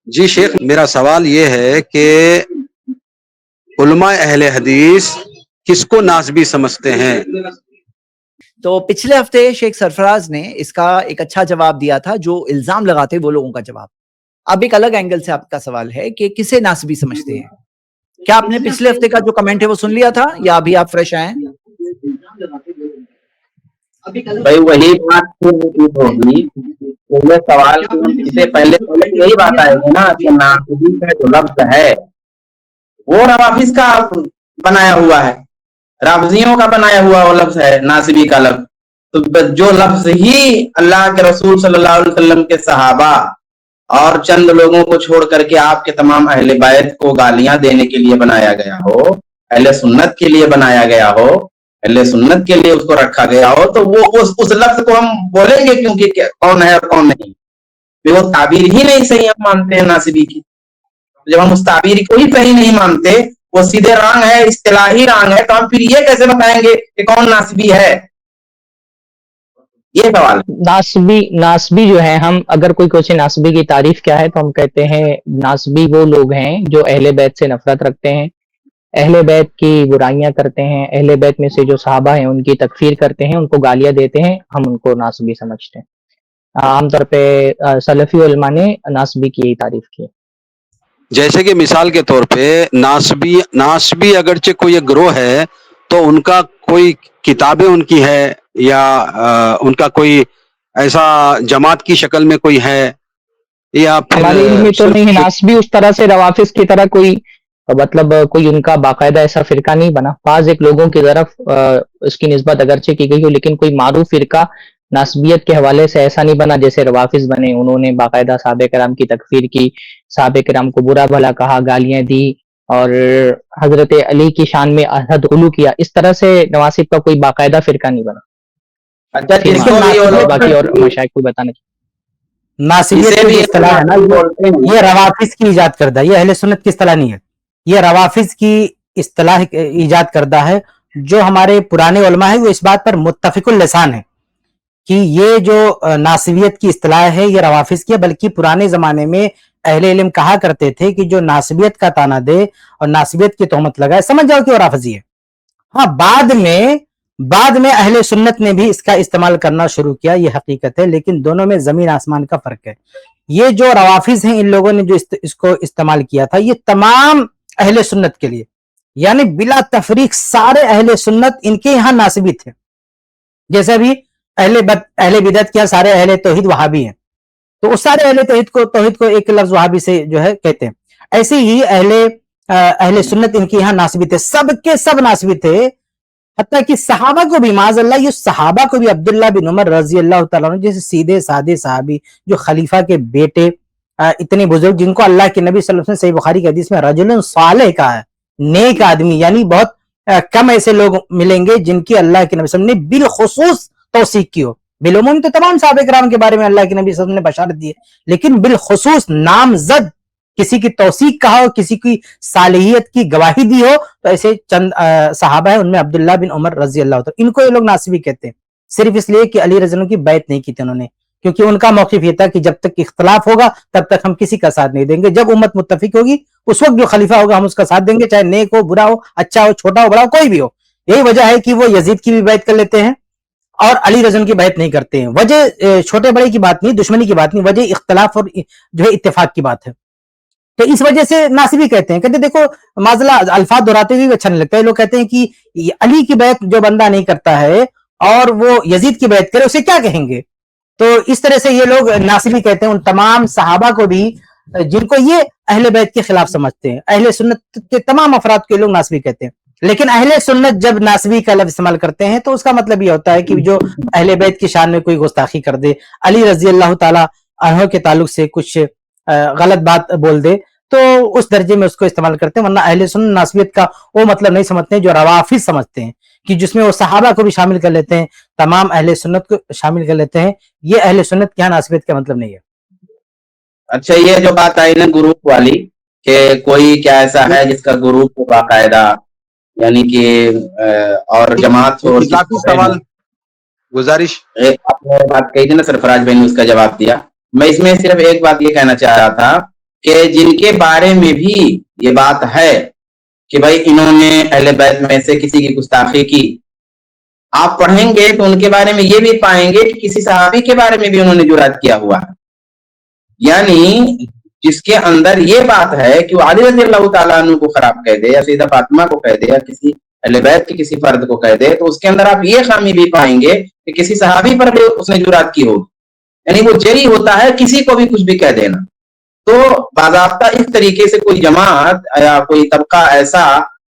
جی شیخ، میرا سوال یہ ہے کہ علماء اہل حدیث کس کو ناسبی سمجھتے ہیں؟ تو پچھلے ہفتے شیخ سرفراز نے اس کا ایک اچھا جواب دیا تھا، جو الزام لگاتے وہ لوگوں کا جواب۔ اب ایک الگ اینگل سے آپ کا سوال ہے کہ کسے ناسبی سمجھتے ہیں۔ کیا آپ نے پچھلے ہفتے کا جو کمنٹ ہے وہ سن لیا تھا یا ابھی آپ فریش آئے ہیں؟ بھائی وہی بات ہوگی، یہ سوال سے پہلے یہی بات آئے گی نا کہ ناسبی کا جو لفظ ہے وہ روافظ کا بنایا ہوا ہے، رافضیوں کا بنایا ہوا وہ لفظ ہے ناسبی کا لفظ۔ تو جو لفظ ہی اللہ کے رسول صلی اللہ علیہ وسلم کے صحابہ اور چند لوگوں کو چھوڑ کر کے آپ کے تمام اہل بیت کو گالیاں دینے کے لیے بنایا گیا ہو، اہل سنت کے لیے بنایا گیا ہو، اہل سنت کے لیے اس کو رکھا گیا ہو، تو وہ اس لفظ کو ہم بولیں گے کیونکہ کون ہے اور کون نہیں؟ وہ تعبیر ہی نہیں صحیح ہم مانتے ہیں ناسبی کی۔ جب ہم اس تعبیر کو ہی صحیح نہیں مانتے، وہ سیدھے رانگ ہے، اصطلاحی رانگ ہے، تو ہم پھر یہ کیسے بتائیں گے کہ کون ناسبی ہے؟ یہ سوال ناسبی جو ہے، ہم اگر کوئی پوچھے ناسبی کی تعریف کیا ہے تو ہم کہتے ہیں ناسبی وہ لوگ ہیں جو اہل بیت سے نفرت رکھتے ہیں، اہل بیت کی برائیاں کرتے ہیں، اہل بیت میں سے جو صحابہ ہیں ان کی تکفیر کرتے ہیں، ان کو گالیاں دیتے ہیں، ہم ان کو ناسبی سمجھتے ہیں۔ عام طور پہ سلفی علماء نے ناسبی کی یہی تعریف کی۔ جیسے کہ مثال کے طور پہ ناسبی اگرچہ کوئی ایک گروہ ہے تو ان کا کوئی کتابیں ان کی ہے یا ان کا کوئی ایسا جماعت کی شکل میں کوئی ہے یا پھر ہمارے علم میں تو نہیں ہے ناسبی اس طرح سے روافظ کی طرح کوئی، مطلب کوئی ان کا باقاعدہ ایسا فرقہ نہیں بنا۔ بعض ایک لوگوں کی طرف اس کی نسبت اگرچہ کی گئی ہو، لیکن کوئی معروف فرقہ ناسبیت کے حوالے سے ایسا نہیں بنا جیسے روافظ بنے۔ انہوں نے باقاعدہ صحابہ کرام کی تکفیر کی، صحابہ کرام کو برا بھلا کہا، گالیاں دی، اور حضرت علی کی شان میں حد غلو کیا۔ اس طرح سے نواسب کا کوئی باقاعدہ فرقہ نہیں بنا۔ اچھا، جس کو باقی اور مشائخ کو بتانا چاہیے۔ ناسبیت کی جو اصطلاح ہے نا، یہ روافظ کی ایجاد کردہ، یہ اہل سنت کی اصطلاح نہیں ہے، یہ روافظ کی اصطلاح ایجاد کردہ ہے۔ جو ہمارے پرانے علماء ہیں وہ اس بات پر متفق اللسان ہے کہ یہ جو ناسبیت کی اصطلاح ہے یہ روافظ کی ہے، بلکہ پرانے زمانے میں اہل علم کہا کرتے تھے کہ جو ناسبیت کا تانا دے اور ناسبیت کی تہمت لگائے سمجھ جاؤ کہ وہ رافضی ہے۔ ہاں، بعد میں اہل سنت نے بھی اس کا استعمال کرنا شروع کیا، یہ حقیقت ہے، لیکن دونوں میں زمین آسمان کا فرق ہے۔ یہ جو روافظ ہیں ان لوگوں نے جو اس کو استعمال کیا تھا، یہ تمام اہل سنت کے لیے، یعنی بلا تفریق سارے اہل سنت ان کے یہاں ناسبی تھے۔ جیسے ابھی اہل بدعت کیا سارے اہل توحید وہابی ہیں، تو اس سارے اہل توحید کو ایک لفظ وہابی سے جو ہے کہتے ہیں۔ ایسے ہی اہل سنت ان کے یہاں ناسبی تھے، سب کے سب ناسبی تھے، حتیٰ کہ صحابہ کو بھی، معاذ اللہ یہ صحابہ کو بھی، عبداللہ بن عمر رضی اللہ تعالیٰ عنہ جیسے سیدھے سادے صحابی، جو خلیفہ کے بیٹے، اتنے بزرگ، جن کو اللہ کے نبی صلی اللہ علیہ وسلم صحیح بخاری کی حدیث میں رجل صالح کہا ہے، نیک آدمی، یعنی بہت کم ایسے لوگ ملیں گے جن کی اللہ کے نبی صلی اللہ علیہ وسلم نے بالخصوص توثیق کی ہو۔ بالعموم تو تمام صحابہ کرام کے بارے میں اللہ کے نبی صلی اللہ علیہ وسلم نے بشارت دی ہے، لیکن بالخصوص نامزد کسی کی توثیق کہا ہو، کسی کی صالحیت کی گواہی دی ہو، تو ایسے چند صحابہ ہیں، ان میں عبداللہ بن عمر رضی اللہ عنہ، ان کو یہ لوگ ناسبی کہتے ہیں، صرف اس لیے کہ علی رضی اللہ عنہ کی بیعت نہیں کی تھی انہوں نے، کیونکہ ان کا موقف یہ تھا کہ جب تک اختلاف ہوگا تب تک ہم کسی کا ساتھ نہیں دیں گے، جب امت متفق ہوگی اس وقت جو خلیفہ ہوگا ہم اس کا ساتھ دیں گے، چاہے نیک ہو، برا ہو، اچھا ہو، چھوٹا ہو، بڑا ہو، کوئی بھی ہو۔ یہی وجہ ہے کہ وہ یزید کی بھی بیعت کر لیتے ہیں اور علی رضی اللہ عنہ کی بیعت نہیں کرتے ہیں۔ وجہ چھوٹے بڑے کی بات نہیں، دشمنی کی بات نہیں، وجہ اختلاف اور جو ہے اتفاق کی بات ہے۔ تو اس وجہ سے ناسبی کہتے ہیں، کہتے ہیں دیکھو معذلہ الفاظ دہراتے ہوئے اچھا نہیں لگتا ہے، لوگ کہتے ہیں کہ علی کی بیعت جو بندہ نہیں کرتا ہے اور وہ یزید کی بیعت کرے اسے کیا کہیں گے؟ تو اس طرح سے یہ لوگ ناسبی کہتے ہیں ان تمام صحابہ کو بھی جن کو یہ اہل بیت کے خلاف سمجھتے ہیں، اہل سنت کے تمام افراد کو یہ لوگ ناسبی کہتے ہیں۔ لیکن اہل سنت جب ناسبی کا لفظ استعمال کرتے ہیں تو اس کا مطلب یہ ہوتا ہے کہ جو اہل بیت کی شان میں کوئی گستاخی کر دے، علی رضی اللہ تعالی عنہ کے تعلق سے کچھ غلط بات بول دے، تو اس درجے میں اس کو استعمال کرتے ہیں، ورنہ اہل سنت ناسبیت کا وہ مطلب نہیں سمجھتے ہیں جو روافظ سمجھتے ہیں، کہ جس میں وہ صحابہ کو بھی شامل کر لیتے ہیں، تمام اہل سنت کو شامل کر لیتے ہیں۔ یہ اہل سنت کے یہاں ناسبیت کا مطلب نہیں ہے۔ اچھا، یہ جو بات آئی نا گروپ والی، کہ کوئی کیا ایسا ہے جس کا گروپ کو باقاعدہ یعنی کہ اور جماعت ہو، سوال گزارش آپ نے بات کہی تھی نا سرفراز بھائی نے اس کا جواب دیا۔ میں اس میں صرف ایک بات یہ کہنا چاہ رہا تھا کہ جن کے بارے میں بھی یہ بات ہے کہ بھائی انہوں نے اہل بیت میں سے کسی کی گستاخی کی، آپ پڑھیں گے تو ان کے بارے میں یہ بھی پائیں گے کہ کسی صحابی کے بارے میں بھی انہوں نے جرات کیا ہوا ہے، یعنی جس کے اندر یہ بات ہے کہ وہ علی رضی اللہ تعالیٰ عنہ کو خراب کہہ دے یا سیدہ فاطمہ کو کہہ دے یا کسی اہل بیت کے کسی فرد کو کہہ دے، تو اس کے اندر آپ یہ خامی بھی پائیں گے کہ کسی صحابی پر بھی اس نے جرات کی ہوگی، یعنی وہ جری ہوتا ہے کسی کو بھی کچھ بھی کہہ دینا۔ تو باضابطہ اس طریقے سے کوئی جماعت یا کوئی طبقہ ایسا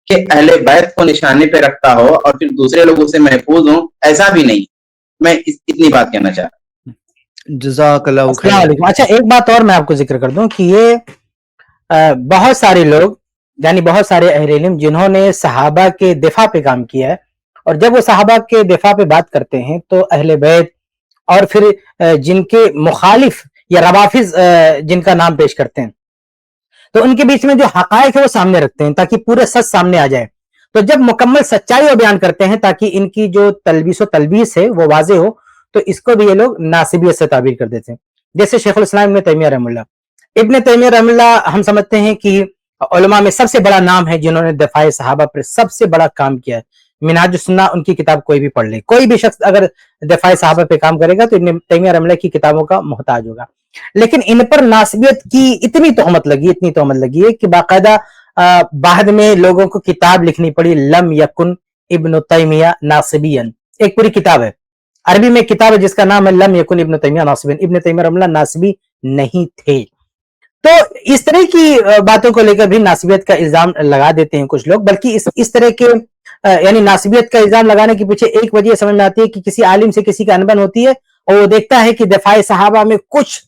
کہ اہل بیت کو نشانے پہ رکھتا ہو اور پھر دوسرے لوگوں سے محفوظ ہوں، ایسا بھی نہیں۔ میں اتنی بات کہنا چاہتا ہوں۔ جزاک اللہ السلام خیر۔ علیکم۔ اچھا ایک بات اور میں آپ کو ذکر کر دوں کہ یہ بہت سارے لوگ یعنی بہت سارے اہل علم جنہوں نے صحابہ کے دفاع پہ کام کیا ہے، اور جب وہ صحابہ کے دفاع پہ بات کرتے ہیں تو اہل بیت اور پھر جن کے مخالف یا روافظ جن کا نام پیش کرتے ہیں، تو ان کے بیچ میں جو حقائق ہے وہ سامنے رکھتے ہیں تاکہ پورے سچ سامنے آ جائے۔ تو جب مکمل سچائی کو بیان کرتے ہیں تاکہ ان کی جو تلبیس و تلبیس ہے وہ واضح ہو، تو اس کو بھی یہ لوگ ناسبیت سے تعبیر کر دیتے ہیں۔ جیسے شیخ الاسلام ابن تیمیہ رحمہ اللہ، ابن تیمیہ رحمہ اللہ ہم سمجھتے ہیں کہ علماء میں سب سے بڑا نام ہے جنہوں نے دفاع صحابہ پر سب سے بڑا کام کیا ہے۔ منہاج السنہ ان کی کتاب کوئی بھی پڑھ لے، کوئی بھی شخص اگر دفاع صحابہ پہ کام کرے گا تو ابن تیمیہ رحمہ اللہ کی کتابوں کا محتاج ہوگا۔ لیکن ان پر ناسبیت کی اتنی تہمت لگی ہے کہ باقاعدہ بعد میں لوگوں کو کتاب لکھنی پڑی، لم یکن ابن تیمیہ ناصبیا، ایک پوری کتاب ہے عربی میں، کتاب ہے جس کا نام ہے لم یکن ابن تیمیہ ناصبیا، ابن تیمیہ رحمہ اللہ ناصبی نہیں تھے۔ تو اس طرح کی باتوں کو لے کر بھی ناسبیت کا الزام لگا دیتے ہیں کچھ لوگ، بلکہ اس طرح کے یعنی ناسبیت کا الزام لگانے کے پیچھے ایک وجہ سمجھ میں آتی ہے کہ کسی عالم سے کسی کا انبن ہوتی ہے اور وہ دیکھتا ہے کہ دفاع صحابہ میں کچھ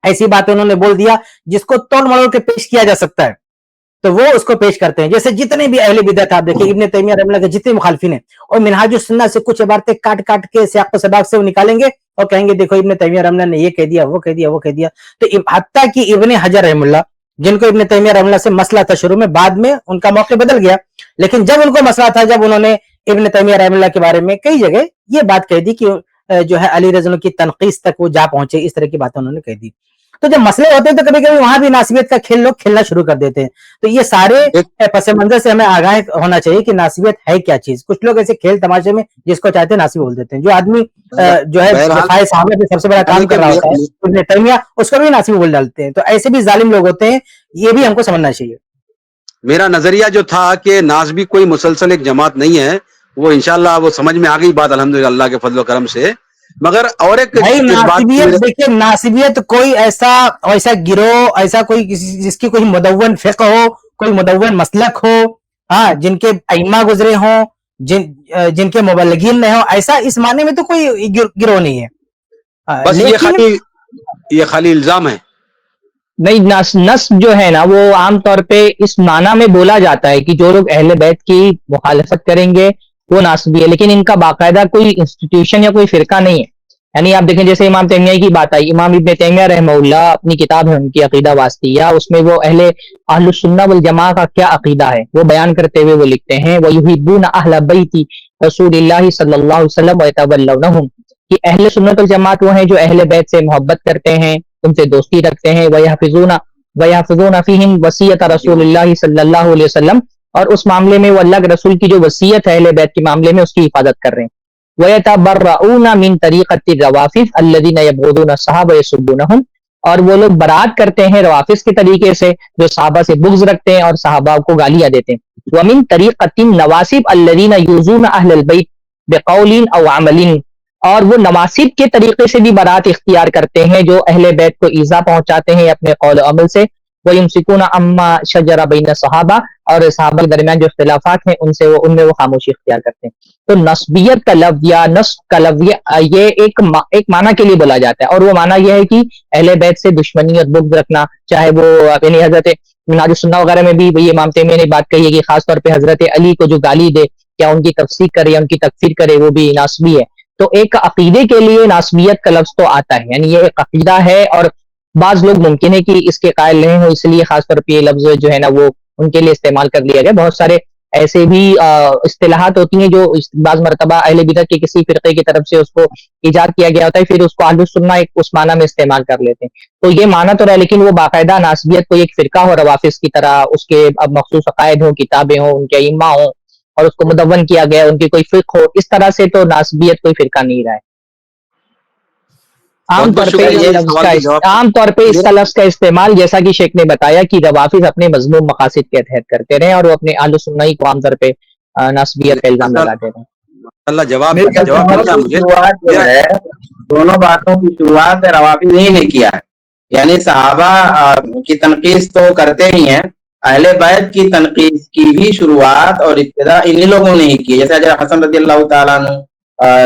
ایسی باتیں انہوں نے بول دیا جس کو توڑ مروڑ کے پیش کیا جا سکتا ہے، تو وہ اس کو پیش کرتے ہیں۔ جیسے جتنے بھی اہل بدعت آپ دیکھیں، ابن تیمیہ رحمہ اللہ کے جتنے مخالفین ہیں، اور منہاج السنہ سے کچھ عبارتیں کاٹ کے سیاق و سباق سے وہ نکالیں گے اور کہیں گے دیکھو ابن تیمیہ رحمہ اللہ نے یہ کہہ دیا، وہ کہہ دیا، وہ کہہ دیا۔ تو حتیٰ کہ ابن حجر رحمہ اللہ، جن کو ابن تیمیہ رحمہ اللہ سے مسئلہ تھا شروع میں، بعد میں ان کا موقع بدل گیا، لیکن جب ان کو مسئلہ تھا، جب انہوں نے ابن تیمیہ رحمہ اللہ کے بارے میں کئی جگہ یہ بات کہہ دی کہ جو ہے علی رضی اللہ کی تنقیص تک وہ جا پہنچے، اس طرح کی باتیں انہوں نے کہہ دی۔ تو جب مسئلے ہوتے ہیں تو کبھی کبھی وہاں بھی ناسبیت کا کھیل لوگ کھیلنا شروع کر دیتے ہیں۔ تو یہ سارے پس منظر سے ہمیں آگاہ ہونا چاہیے کہ ناسبیت ہے کیا چیز۔ کچھ لوگ ایسے کھیل تماشے میں جس کو چاہتے ہیں ناسب بول دیتے ہیں۔ جو آدمی جو ہے دفاع صحابہ پہ سب سے بڑا کام کر رہا ہوتا ہے ابن تیمیہ، اس کو بھی ناسب بول ڈالتے ہیں۔ تو ایسے بھی ظالم لوگ ہوتے ہیں، یہ بھی ہم کو سمجھنا چاہیے۔ میرا نظریہ جو تھا کہ ناسبی کوئی مسلسل ایک جماعت نہیں ہے، وہ انشاءاللہ وہ سمجھ میں آ گئی بات الحمدللہ اللہ کے فضل و کرم سے۔ مگر اور ایک ناسبیت، دیکھیں ناسبیت کوئی ایسا گروہ، ایسا کوئی جس کی کوئی مدون فقہ ہو، کوئی مدون مسلک ہو، ہاں جن کے ائمہ گزرے ہوں، جن کے مبلغین نہ ہوں، ایسا اس معنی میں تو کوئی گروہ نہیں ہے۔ بس یہ خالی الزام ہے۔ نہیں، نسب جو ہے نا وہ عام طور پہ اس معنی میں بولا جاتا ہے کہ جو لوگ اہل بیت کی مخالفت کریں گے وہ ناسبی ہے، لیکن ان کا باقاعدہ کوئی انسٹیٹیوشن یا کوئی فرقہ نہیں ہے۔ یعنی آپ دیکھیں جیسے امام تیمیہ کی بات آئی، امام ابن تیمیہ رحمہ اللہ اپنی کتاب ہے ان کی عقیدہ واسطیہ، اس میں وہ اہل السنہ والجماعہ کا کیا عقیدہ ہے وہ بیان کرتے ہوئے وہ لکھتے ہیں وَيُحِبُّونَ أَهْلَ بَيْتِ رسول اللہ صلی اللہ علیہ وسلم وَيَتَوَلَّوْنَهُمْ، کہ اہل سنت والجماعت وہ ہیں جو اہل بیت سے محبت کرتے ہیں، ان سے دوستی رکھتے ہیں، وَيَحْفِظُونَ فِيهِمْ وَصِيَّةَ رسول اللہ صلی اللہ علیہ وسلم، اور اس معاملے میں وہ اللہ کے رسول کی جو وصیت ہے اہل بیت کے معاملے میں اس کی حفاظت کر رہے ہیں۔ وَيَتَبَرَّؤُونَ مِن طَرِيقَةِ الرَّوَافِضِ الَّذِينَ يَبْغِضُونَ الصَّحَابَةَ وَيَسُبُّونَهُمْ، اور وہ لوگ برات کرتے ہیں روافظ کے طریقے سے جو صحابہ سے بغض رکھتے ہیں اور صحابہ کو گالیاں دیتے ہیں۔ وَمِن طَرِيقَةِ النَّوَاسِبِ الَّذِينَ يُؤْذُونَ أَهْلَ الْبَيْتِ بِقَوْلٍ أَوْ عَمَلٍ، اور وہ نواسب کے طریقے سے بھی برات اختیار کرتے ہیں جو اہل بیت کو ایذا پہنچاتے ہیں اپنے قول و عمل سے۔ وَيُمْسِكُونَ عَمَّا شَجَرَ بَيْنَ الصَّحَابَةِ، اور صحابہ کے درمیان جو اختلافات ہیں ان میں وہ خاموشی اختیار کرتے ہیں۔ تو نسبیت کا لفظ یا نسب کا لفظ یہ ایک معنی کے لیے بولا جاتا ہے، اور وہ معنی یہ ہے کہ اہل بیت سے دشمنی اور بغض رکھنا، چاہے وہ یعنی حضرت منہاج السنہ وغیرہ میں بھی امام تیمیہ نے بات کہی ہے کہ خاص طور پہ حضرت علی کو جو گالی دے یا ان کی تفسیق کرے یا ان کی تکفیر کرے وہ بھی ناسبی ہے۔ تو ایک عقیدے کے لیے ناسبیت کا لفظ تو آتا ہے، یعنی یہ ایک عقیدہ ہے، اور بعض لوگ ممکن ہے کہ اس کے قائل نہیں ہو، اس لیے خاص طور پہ یہ لفظ جو ہے نا وہ ان کے لیے استعمال کر لیا گیا۔ بہت سارے ایسے بھی اصطلاحات ہوتی ہیں جو بعض مرتبہ اہل بدعت کے کسی فرقے کی طرف سے اس کو ایجاد کیا گیا ہوتا ہے، پھر اس کو اہل السنہ ایک اس معنی میں استعمال کر لیتے ہیں. تو یہ معنی تو رہا، لیکن وہ باقاعدہ ناسبیت کو ایک فرقہ ہو روافظ کی طرح، اس کے اب مخصوص عقائد ہوں، کتابیں ہوں، ان کے ائمہ ہوں اور اس کو مدون کیا گیا، ان کی کوئی فقہ ہو، اس طرح سے تو ناسبیت کوئی فرقہ نہیں رہا ہے. عام طور پہ اس لفظ کا عام طور پہ اس کا لفظ کا استعمال جیسا کہ شیخ نے بتایا کہ روافظ اپنے مذموم مقاصد کے تحت کرتے رہے اور وہ اپنے اہل سنہ کو عام طور پہ ناسبیت کا الزام لگاتے رہے. اللہ جواب شروعات جو ہے دونوں باتوں کی شروعات روافظ نے کیا ہے. یعنی صحابہ کی تنقید تو کرتے ہی ہیں، اہل بیت کی تنقید کی بھی شروعات اور ابتدا انہی لوگوں نے ہی کی. جیسے حضرت حسن رضی اللہ تعالیٰ عنہ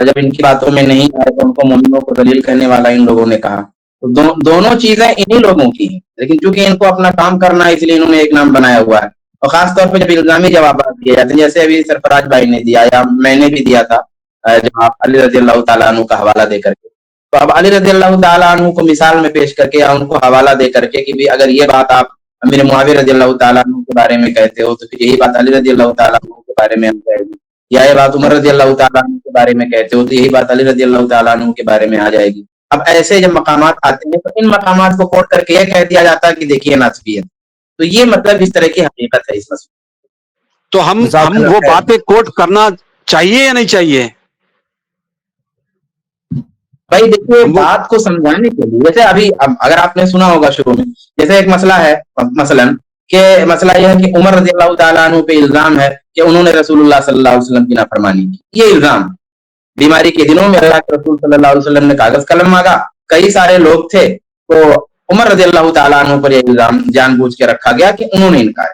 جب ان کی باتوں میں نہیں آئے تو ان کو مومنوں کو دلیل کرنے والا ان لوگوں نے کہا. تو دونوں چیزیں انہی لوگوں کی ہیں، لیکن چونکہ ان کو اپنا کام کرنا ہے اس لیے انہوں نے ایک نام بنایا ہوا ہے. اور خاص طور پہ جب الزامی جوابات دیے جاتے ہیں، جیسے ابھی سرفراز بھائی نے دیا یا میں نے بھی دیا تھا جناب علی رضی اللہ تعالیٰ عنہ کا حوالہ دے کر کے، تو اب علی رضی اللہ تعالیٰ عنہ کو مثال میں پیش کر کے یا ان کو حوالہ دے کر کے کہ بھی اگر یہ بات آپ امیر معاویہ رضی اللہ تعالیٰ عنہ کے بارے میں کہتے ہو تو پھر یہی بات علی رضی اللہ تعالیٰ عنہ کے بارے میں آ جائے گی، یا یہ بات عمر رضی اللہ تعالیٰ عنہ کے بارے میں کہتے ہو تو یہی بات علی رضی اللہ تعالیٰ عنہ کے بارے میں آ جائے گی. اب ایسے جب مقامات آتے ہیں تو ان مقامات کو کوٹ کر کے یہ کہہ دیا جاتا ہے کہ دیکھیے ناسبیت. تو یہ مطلب اس طرح کی حقیقت ہے اس مسئلے. تو ہم وہ باتیں کوٹ کرنا چاہیے یا نہیں چاہیے؟ بھائی دیکھیے بات کو سمجھانے کے لیے، جیسے ابھی اگر آپ نے سنا ہوگا شروع میں، جیسے ایک مسئلہ ہے مسئلہ یہ ہے کہ عمر رضی اللہ تعالیٰ عنہ پہ الزام ہے کہ انہوں نے رسول اللہ صلی اللہ علیہ وسلم کی نافرمانی کی. یہ الزام بیماری کے دنوں میں اللہ کے رسول صلی اللہ علیہ وسلم نے کاغذ قلم مانگا، کئی سارے لوگ تھے، تو عمر رضی اللہ تعالیٰ عنہ پر یہ الزام جان بوجھ کے رکھا گیا کہ انہوں نے انکار.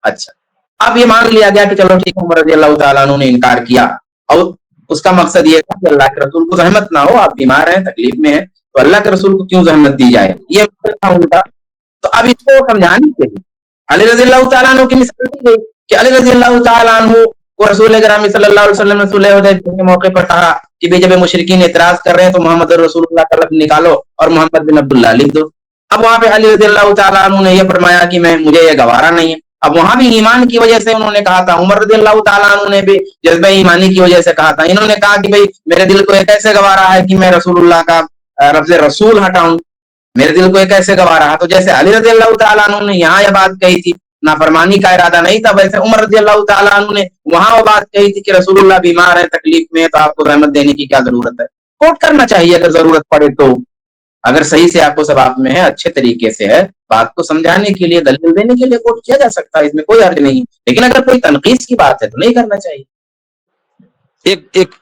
اچھا، اب یہ مان لیا گیا کہ چلو ٹھیک، عمر رضی اللہ تعالیٰ عنہ نے انکار کیا اور اس کا مقصد یہ تھا کہ اللہ کے رسول کو زحمت نہ ہو، آپ بیمار ہیں، تکلیف میں ہیں، تو اللہ کے رسول کو کیوں زحمت دی جائے، یہ مقصد تھا ان کا. تو اب اس کو سمجھانے کے لیے علی رضی اللہ تعالیٰ عنہ کی مثال دی گئی کہ علی رضی اللہ تعالیٰ عنہ کو رسول گرامی صلی اللہ علیہ وسلم نے صلح حدیبیہ کے موقع پر کہا کہ جب مشرکین اعتراض کر رہے ہیں تو محمد رسول اللہ کا لفظ نکالو اور محمد بن عبداللہ لکھ دو. اب وہاں پہ علی رضی اللہ تعالیٰ عنہ نے یہ فرمایا کہ مجھے یہ گوارا نہیں ہے. اب وہاں بھی ایمان کی وجہ سے انہوں نے کہا تھا، عمر رضی اللہ تعالیٰ عنہ نے بھی جذبہ ایمانی کی وجہ سے کہا تھا. انہوں نے کہا کہ بھئی میرے دل کو ایک ایسے گوارا ہے کہ میں رسول اللہ کا لفظ رسول ہٹاؤں، میرے دل کو ایک ایسے گوارا ہے. تو جیسے علی رضی اللہ تعالیٰ عنہ نے یہاں یہ بات کہی تھی، نافرمانی کا ارادہ نہیں تھا، ویسے عمر رضی اللہ تعالیٰ عنہ نے وہاں وہ بات کہی تھی کہ رسول اللہ بیمار ہے، تکلیف میں، تو آپ کو رحمت دینے کی کیا ضرورت ہے. کوٹ کرنا چاہیے اگر ضرورت پڑے تو، اگر صحیح سے آپ کو ثواب میں ہے، اچھے طریقے سے ہے، بات کو سمجھانے کے لیے، دلیل دینے کے لیے کوٹ کیا جا سکتا ہے، اس میں کوئی حرج نہیں. لیکن اگر کوئی تنقید کی بات ہے تو نہیں کرنا چاہیے.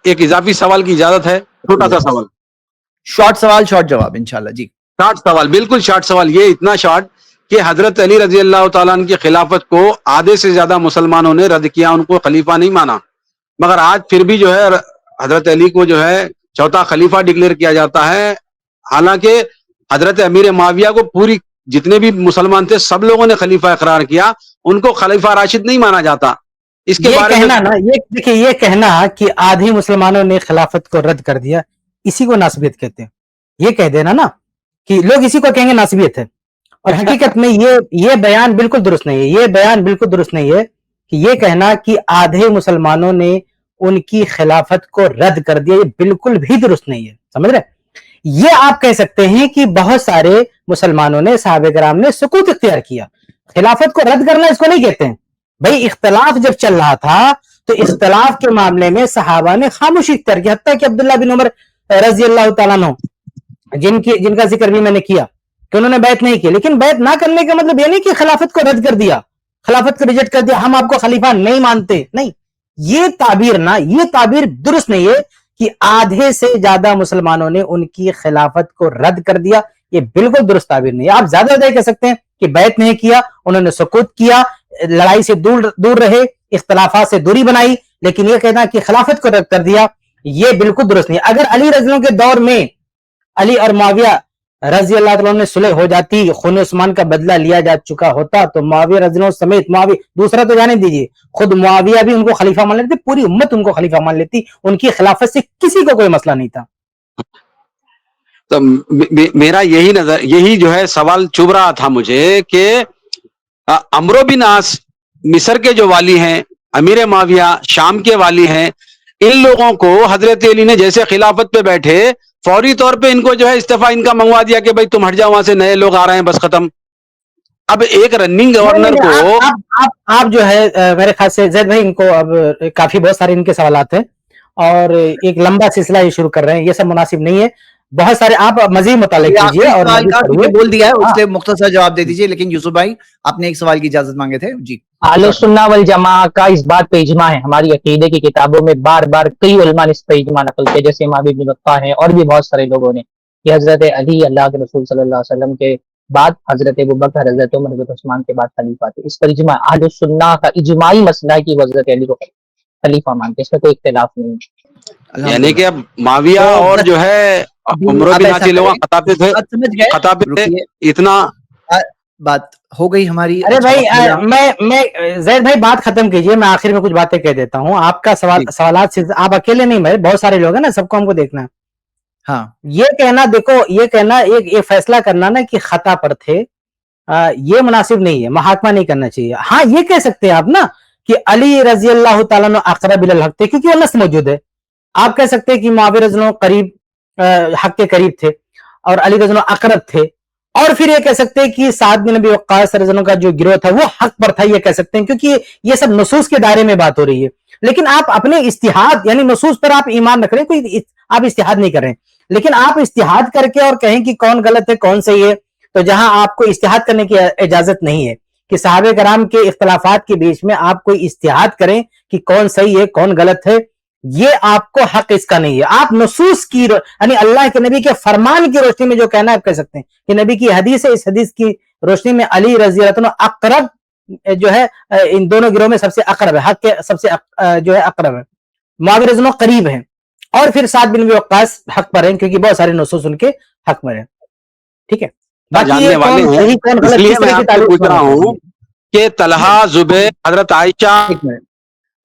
ایک اضافی سوال کی اجازت ہے، چھوٹا سا سوال، شارٹ سوال شارٹ جواب انشاءاللہ. جی شارٹ سوال، بالکل شارٹ سوال. یہ اتنا شارٹ کہ حضرت علی رضی اللہ تعالیٰ عنہ کی خلافت کو آدھے سے زیادہ مسلمانوں نے رد کیا، ان کو خلیفہ نہیں مانا، مگر آج پھر بھی جو ہے حضرت علی کو جو ہے چوتھا خلیفہ ڈکلیئر کیا جاتا ہے. حالانکہ حضرت امیر معاویہ کو پوری جتنے بھی مسلمان تھے سب لوگوں نے خلیفہ اقرار کیا، ان کو خلیفہ راشد نہیں مانا جاتا. اس کے بارے میں دیکھیں، یہ کہنا کہ آدھی مسلمانوں نے خلافت کو رد کر دیا، اسی کو ناسبیت کہتے ہیں. یہ کہہ دینا نا کہ لوگ اسی کو کہیں گے ناسبیت ہے، اور حقیقت میں یہ بیان بالکل درست نہیں ہے. یہ بیان بالکل درست نہیں ہے کہ یہ کہنا کہ آدھے مسلمانوں نے ان کی خلافت کو رد کر دیا، یہ بالکل بھی درست نہیں ہے. سمجھ رہے؟ یہ آپ کہہ سکتے ہیں کہ بہت سارے مسلمانوں نے، صحابہ کرام نے سکوت اختیار کیا. خلافت کو رد کرنا اس کو نہیں کہتے ہیں. بھائی اختلاف جب چل رہا تھا تو اختلاف کے معاملے میں صحابہ نے خاموشی اختیار کی، حتیٰ کہ عبداللہ بن عمر رضی اللہ تعالیٰ عنہ جن کا ذکر بھی میں نے کیا کہ انہوں نے بیعت نہیں کی. لیکن بیعت نہ کرنے کا مطلب یہ نہیں کہ خلافت کو رد کر دیا، خلافت کو ریجیکٹ کر دیا، ہم آپ کو خلیفہ نہیں مانتے. نہیں، یہ تعبیر درست نہیں ہے کہ آدھے سے زیادہ مسلمانوں نے ان کی خلافت کو رد کر دیا. یہ بالکل درست تعبیر نہیں ہے. آپ زیادہ زیادہ کہہ سکتے ہیں کہ بیعت نہیں کیا، انہوں نے سکوت کیا، لڑائی سے دور رہے، اختلافات سے دوری بنائی، لیکن یہ کہنا کہ خلافت کو رد کر دیا یہ بالکل درست نہیں. اگر علی رضی اللہ کے دور میں علی اور معاویہ رضی اللہ عنہ نے صلح ہو جاتی، خون عثمان کا بدلہ لیا جا چکا ہوتا، تو معاویہ رضی اللہ سمیت معاویہ دوسرا تو جانے دیجیے، خود معاویہ بھی ان کو خلیفہ مان لیتے، پوری امت ان کو خلیفہ مان لیتی، ان کی خلافت سے کسی کو کوئی مسئلہ نہیں تھا. تو میرا یہی جو ہے سوال چبھ رہا تھا مجھے کہ عمرو بن عاص مصر کے جو والی ہیں امیر معاویہ شام کے والی ہیں، ان لوگوں کو حضرت علی نے جیسے خلافت پہ بیٹھے فوری طور پہ ان کو جو ہے استعفیٰ ان کا منگوا دیا کہ بھائی تم ہٹ جاؤ وہاں سے، نئے لوگ آ رہے ہیں، بس ختم. اب ایک رننگ گورنر کو آپ جو ہے میرے خیال سے زید بھائی ان کو اب کافی بہت سارے ان کے سوالات ہیں اور ایک لمبا سلسلہ یہ شروع کر رہے ہیں، یہ سب مناسب نہیں ہے. بہت سارے آپ مزید مطالعہ یہ کیجیے آخری اور سوال مزید کا پڑھیے. کیونکہ بول دیا ہے اس ہاں. لیے مختصر جواب دے دیجیے. لیکن یوسف بھائی آپ نے ایک سوال کی اجازت مانگے تھے. جی اہل سنہ والجماعہ کا اس بات پہ اجماع ہے، ہماری عقیدے کی کتابوں میں بار بار کئی علماء نے اس پہ اجماع نقل کیا، جیسے امام ابن بطہ ہیں اور بھی بہت سارے لوگوں نے، کہ حضرت علی اللہ کے رسول صلی اللہ علیہ وسلم کے بعد حضرت ابوبکر، حضرت عمر، حضرت عثمان کے بعد خلیفہ تھے. اس پر اجماع اہل سنہ کا اجماعی مسئلہ ہے کہ وہ حضرت علی کو خلیفہ مانتے، اس میں کوئی اختلاف نہیں ہے. یعنی کہ اب معاویہ تو اور بس جو ہے ابھی عمرو اب بن ایسا عاص لوگ کریں، خطا پہ تھے، بات سمجھ گئے، خطا پہ تھے رکیے. اتنا. بات ہو گئی ہماری. ارے اچھا بھائی وقت ملا. میں زید بھائی بات ختم کیجیے، میں آخر میں کچھ باتیں کہہ دیتا ہوں. آپ کا سوالات سے آپ اکیلے نہیں بھائی، بہت سارے لوگ ہیں نا، سب کو ہم کو دیکھنا ہے. ہاں یہ کہنا دیکھو، یہ کہنا ایک فیصلہ کرنا نا کہ خطا پر تھے، یہ مناسب نہیں ہے، محاکمہ نہیں کرنا چاہیے. ہاں یہ کہہ سکتے ہیں آپ نا کہ علی رضی اللہ تعالیٰ عنہ اقرب الی الحق تھے، کیونکہ وہ نص موجود ہے. آپ کہہ سکتے ہیں کہ معاویہ رضی اللہ عنہ قریب حق کے قریب تھے اور علی رضی اللہ عنہ اقرب تھے. اور پھر یہ کہہ سکتے ہیں کہ سعد بن ابی وقاص رضی اللہ عنہ کا جو گروہ تھا وہ حق پر تھا، یہ کہہ سکتے ہیں، کیونکہ یہ سب نصوص کے دائرے میں بات ہو رہی ہے. لیکن آپ اپنے اجتہاد یعنی نصوص پر آپ ایمان رکھ رہے ہیں، کوئی آپ اجتہاد نہیں کر رہے ہیں. لیکن آپ اجتہاد کر کے اور کہیں کہ کون غلط ہے کون صحیح ہے، تو جہاں آپ کو اجتہاد کرنے کی اجازت نہیں ہے کہ صحابہ کرام کے اختلافات کے بیچ میں آپ کوئی اجتہاد کریں کہ کون صحیح ہے کون غلط ہے، یہ آپ کو حق اس کا نہیں ہے. آپ نصوص کی یعنی اللہ کے نبی کے فرمان کی روشنی میں جو کہنا ہے آپ کہہ سکتے ہیں کہ نبی کی حدیث ہے، اس حدیث کی روشنی میں علی رضی اللہ عنہ اقرب جو ہے ان دونوں گروہ میں سب سے اقرب ہے، حق کے سب سے جو ہے اقرب ہے. معاویہ رضی اللہ عنہ قریب ہیں، اور پھر سعد بن ابی وقاص حق پر ہیں کیونکہ بہت سارے نصوص ان کے حق میں ہیں. ٹھیک ہے، باقی جاننے یہ والے کون ہیں، صحیح کون اس غلط لیے کس میں طرح کی آپ سے تعلق پوچھ رہا ہوں کہ طلحہ، زبیر، حضرت عائشہ. ایک منٹ.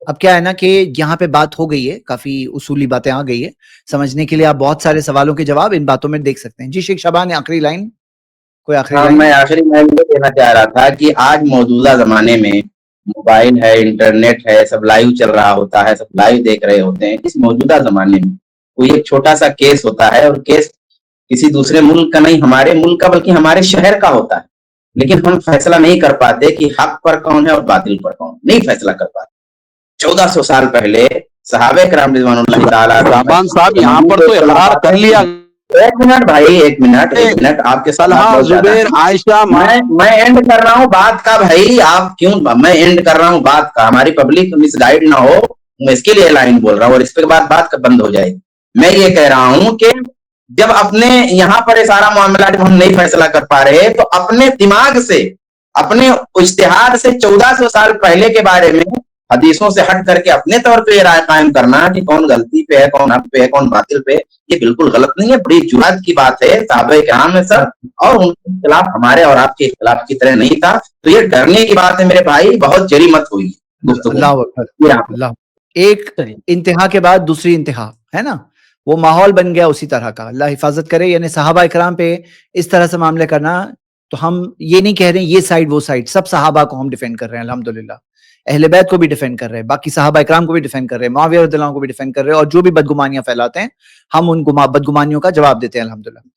اب کیا ہے نا کہ یہاں پہ بات ہو گئی ہے، کافی اصولی باتیں آ گئی ہے سمجھنے کے لیے. آپ بہت سارے سوالوں کے جواب ان باتوں میں دیکھ سکتے ہیں. جی شیخ شعبان آخری لائن، کوئی آخری ہاں لائن؟ میں آخری میں یہ کہنا چاہ رہا تھا کہ آج موجودہ زمانے میں موبائل ہے، انٹرنیٹ ہے، سب لائیو چل رہا ہوتا ہے، سب لائیو دیکھ رہے ہوتے ہیں. اس موجودہ زمانے میں کوئی ایک چھوٹا سا کیس ہوتا ہے، اور کیس کسی دوسرے ملک کا نہیں، ہمارے ملک کا بلکہ ہمارے شہر کا ہوتا ہے، لیکن ہم فیصلہ نہیں کر پاتے کہ حق پر کون ہے اور باطل پر کون، نہیں فیصلہ کر پاتے. 1400 سال پہلے صحابہ کرام رضوان اللہ تعالیٰ رحمان صاحب یہاں پر تو اقرار کر لیا. ایک منٹ بھائی، ایک منٹ آپ کے سوالات طلحہ، بہت زیادہ زبیر، ہیں. عائشہ. میں اینڈ کر رہا ہوں بات کا بھائی، آپ کیوں، میں اینڈ کر رہا ہوں بات کا، ہماری پبلک مس گائیڈ نہ ہو، میں اس کے لیے لائن بول رہا ہوں اور اس کے بعد بات بند ہو جائے گی. میں یہ کہہ رہا ہوں کہ جب اپنے یہاں پر یہ سارا معاملہ جب ہم نہیں فیصلہ کر پا رہے تو اپنے دماغ سے، اپنے اجتہاد سے 1400 سال پہلے کے بارے میں حدیثوں سے ہٹ کر کے اپنے طور پہ یہ رائے قائم کرنا کہ کون غلطی پہ ہے، کون حق پہ ہے، کون باطل پہ، یہ بالکل غلط نہیں ہے، بڑی جرات کی بات ہے. صحابہ کرام میں سب، اور ان کے اختلاف ہمارے اور آپ کے اختلاف کی طرح نہیں تھا. تو یہ ڈرنے کی بات ہے میرے بھائی، بہت جری مت ہوئی گفتگو. اللہ اکبر، اللہ. ایک انتہا کے بعد دوسری انتہا ہے نا، وہ ماحول بن گیا اسی طرح کا. اللہ حفاظت کرے. یعنی صحابہ اکرام پہ اس طرح سے معاملے کرنا، تو ہم یہ نہیں کہہ رہے ہیں یہ سائڈ وہ سائڈ، سب صحابہ کو ہم ڈیفینڈ کر رہے ہیں الحمدللہ. اہل بیت کو بھی ڈیفینڈ کر رہے ہیں، باقی صحابہ اکرام کو بھی ڈیفینڈ کر رہے ہیں، معاویہ رضی اللہ عنہ کو بھی ڈیفینڈ کر رہے ہیں، اور جو بھی بدگمانیاں پھیلاتے ہیں ہم ان بدگمانیوں کا جواب دیتے ہیں الحمدللہ.